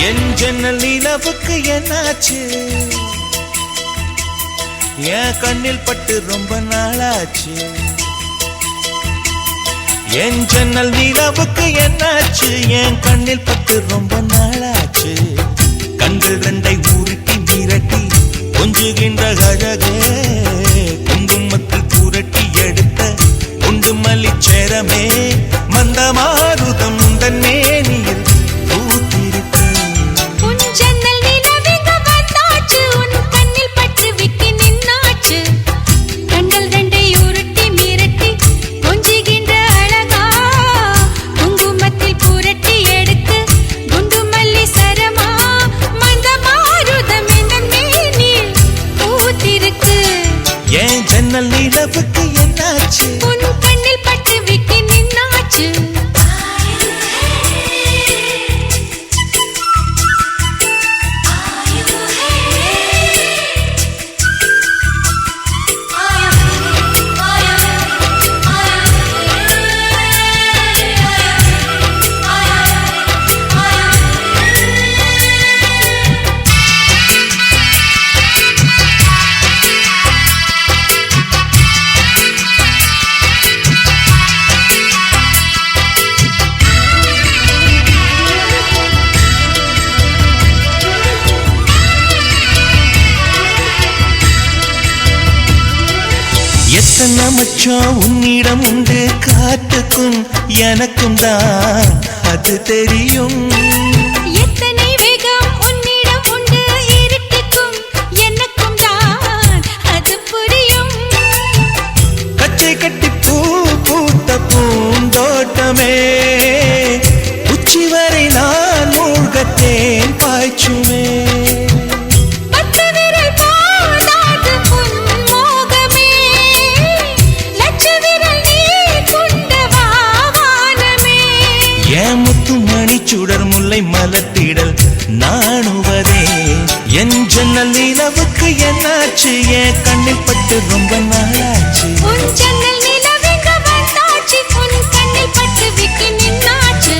என் ஜன்னல் நிலவுக்கு என்னாச்சு? என் கண்ணில் பட்டு ரொம்ப நாளாச்சு. என் ஜன்னல் நிலவுக்கு என்னாச்சு? என் கண்ணில் பட்டு ரொம்ப நாளாச்சு. கண்கள் ரெண்டை உருட்டி மிரட்டி கொஞ்சுகின்ற அழகே, குங்குமத்தில் புரட்டி எடுத்த குண்டுமல்லி சேரமே, மந்தமாருதம் உந்தன் மேனியில் பூத்திருக்கு. உன் ஜன்னல் நிலவுக்கு வந்தாச்சு, உன் கண்ணில் பட்டு விட்டு நின்னாச்சு. கண்கள் ரெண்டை உருட்டி மிரட்டி கொஞ்சுகின்ற அழகா, குங்குமத்தில் புரட்டி எடுத்து குண்டுமல்லி சரமா, மந்தமாருதம் உந்தன் மேனியில் பூத்திருக்கு. என் ஜன்னல் நிலவுக்கு என்னாச்சு? உன் கண்ணில் பட்டு விட்டு நின்னாச்சு. எத்தனை மச்சம் உன்னிடம் உண்டு, காத்துக்கும் எனக்கும் தான் அது தெரியும். எத்தனை வேகம் உன்னிடம் உண்டு, இருட்டுக்கும் எனக்கும் தான் அது புரியும். கச்சை கட்டி பூ பூத்த பூந்தோட்டமே, உச்சி வரை நான் மூழ்கத்தேன் பாய்ச்சுமே. சுடர் முல்லை மலர்த்திடல் நாணுவதே, என் ஜன்னல் நிலவுக்கு என்னாச்சு? என் கண்ணில் பட்டு ரொம்ப நாளாச்சு. உன் ஜன்னல் நிலவுக்கு வந்தாச்சு, உன் கண்ணில் பட்டு விட்டு நின்னாச்சு.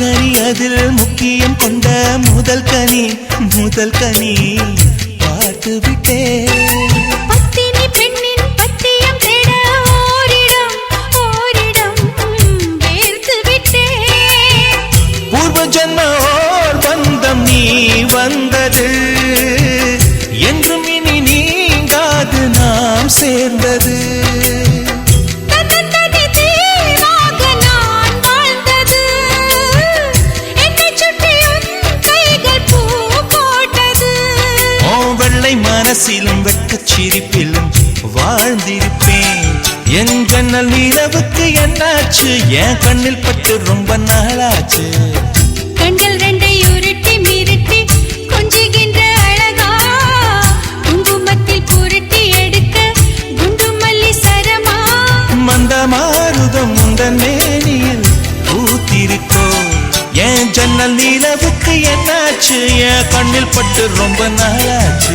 கனி அதில் முக்கியம் கொண்ட முதல் கனி, முதல் கனி பார்த்து விட்டேன். பத்தினி பெண்ணின் பத்தியம் தேட ஓரிடம் ஓரிடம் வேர்த்து விட்டேன். பூர்வ ஜன்ம ஓர் பந்தம் நீ வந்தது, என்றும் இனி நீங்காது நாம் சேர்ந்தது. மனசிலும் வெட்கச் சிரிப்பிலும் வாழ்ந்திருப்பேன். என் ஜன்னல் நிலவுக்கு என்னாச்சு? என் கண்ணில் பட்டு ரொம்ப நாளாச்சு. கண்கள் ரெண்டை உருட்டி மிரட்டி கொஞ்சுகின்ற அழகா, குங்குமத்தில் புரட்டி எடுக்க குண்டுமல்லி சரமா, மந்தமாருதம் உந்தன் மேனியில் பூத்திருக்கோ. என் ஜன்னல் நிலவுக்கு என்னாச்சு? என் கண்ணில் பட்டு ரொம்ப நாளாச்சு.